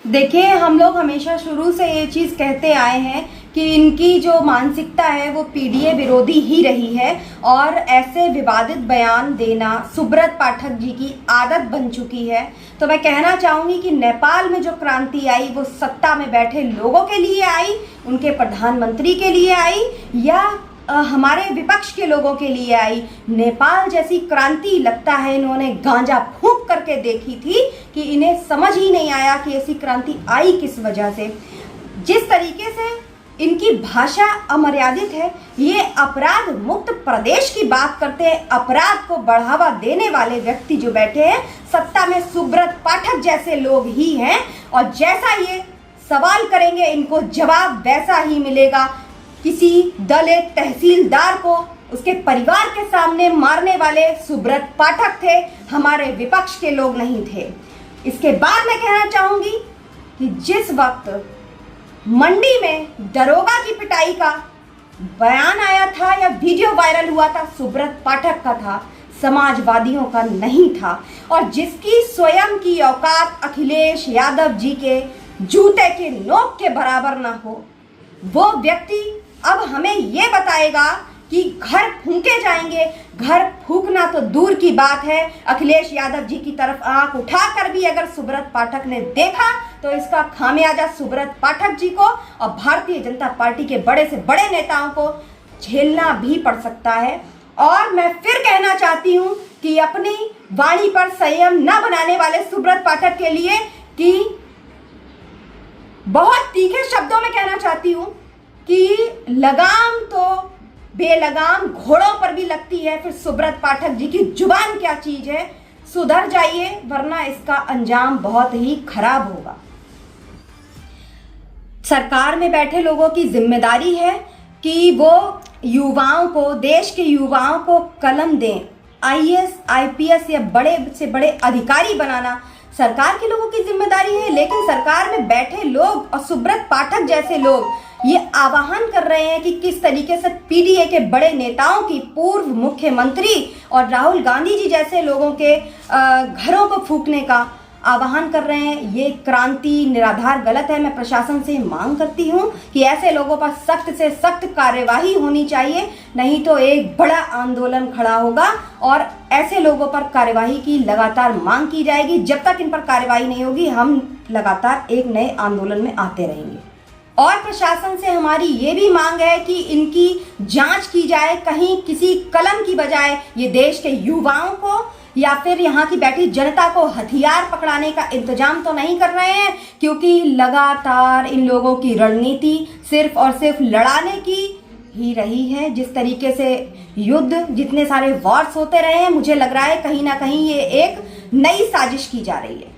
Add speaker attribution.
Speaker 1: देखिए, हम लोग हमेशा शुरू से ये चीज़ कहते आए हैं कि इनकी जो मानसिकता है वो पीडीए विरोधी ही रही है और ऐसे विवादित बयान देना सुब्रत पाठक जी की आदत बन चुकी है। तो मैं कहना चाहूँगी कि नेपाल में जो क्रांति आई वो सत्ता में बैठे लोगों के लिए आई, उनके प्रधानमंत्री के लिए आई या हमारे विपक्ष के लोगों के लिए आई। नेपाल जैसी क्रांति लगता है इन्होंने गांजा फूंक करके देखी थी कि इन्हें समझ ही नहीं आया कि ऐसी क्रांति आई किस वजह से। जिस तरीके से इनकी भाषा अमर्यादित है, ये अपराध मुक्त प्रदेश की बात करते हैं। अपराध को बढ़ावा देने वाले व्यक्ति जो बैठे हैं सत्ता में, सुब्रत पाठक जैसे लोग ही हैं और जैसा ये सवाल करेंगे इनको जवाब वैसा ही मिलेगा। किसी दलित तहसीलदार को उसके परिवार के सामने मारने वाले सुब्रत पाठक थे, हमारे विपक्ष के लोग नहीं थे। इसके बाद मैं कहना चाहूंगी कि जिस वक्त मंडी में दरोगा की पिटाई का बयान आया था या वीडियो वायरल हुआ था, सुब्रत पाठक का था, समाजवादियों का नहीं था। और जिसकी स्वयं की औकात अखिलेश यादव जी के जूते के नोक के बराबर ना हो, वो व्यक्ति अब हमें ये बताएगा कि घर फूंके जाएंगे। घर फूंकना तो दूर की बात है, अखिलेश यादव जी की तरफ आंख उठाकर भी अगर सुब्रत पाठक ने देखा तो इसका खामियाजा सुब्रत पाठक जी को और भारतीय जनता पार्टी के बड़े से बड़े नेताओं को झेलना भी पड़ सकता है। और मैं फिर कहना चाहती हूँ कि अपनी वाणी पर संयम न बनाने वाले सुब्रत पाठक के लिए कि बहुत तीखे शब्दों में कहना चाहती हूँ कि लगाम तो बेलगाम घोड़ों पर भी लगती है। फिर सुब्रत पाठक जी की जुबान क्या चीज है, सुधर जाइए वरना इसका अंजाम बहुत ही खराब होगा। सरकार में बैठे लोगों की जिम्मेदारी है कि वो युवाओं को, देश के युवाओं को कलम दें। आईएएस आईपीएस या बड़े से बड़े अधिकारी बनाना सरकार के लोगों की जिम्मेदारी है, लेकिन सरकार में बैठे लोग और सुब्रत पाठक जैसे लोग ये आह्वान कर रहे हैं कि किस तरीके से पीडीए के बड़े नेताओं की, पूर्व मुख्यमंत्री और राहुल गांधी जी जैसे लोगों के घरों को फूंकने का आह्वान कर रहे हैं। ये क्रांति निराधार गलत है। मैं प्रशासन से मांग करती हूँ कि ऐसे लोगों पर सख्त से सख्त कार्यवाही होनी चाहिए, नहीं तो एक बड़ा आंदोलन खड़ा होगा और ऐसे लोगों पर कार्यवाही की लगातार मांग की जाएगी। जब तक इन पर कार्यवाही नहीं होगी हम लगातार एक नए आंदोलन में आते रहेंगे। और प्रशासन से हमारी ये भी मांग है कि इनकी जांच की जाए, कहीं किसी कलम की बजाय ये देश के युवाओं को या फिर यहाँ की बैठी जनता को हथियार पकड़ाने का इंतजाम तो नहीं कर रहे हैं, क्योंकि लगातार इन लोगों की रणनीति सिर्फ और सिर्फ लड़ाने की ही रही है। जिस तरीके से युद्ध, जितने सारे वॉर्स होते रहे हैं, मुझे लग रहा है कहीं ना कहीं ये एक नई साजिश की जा रही है।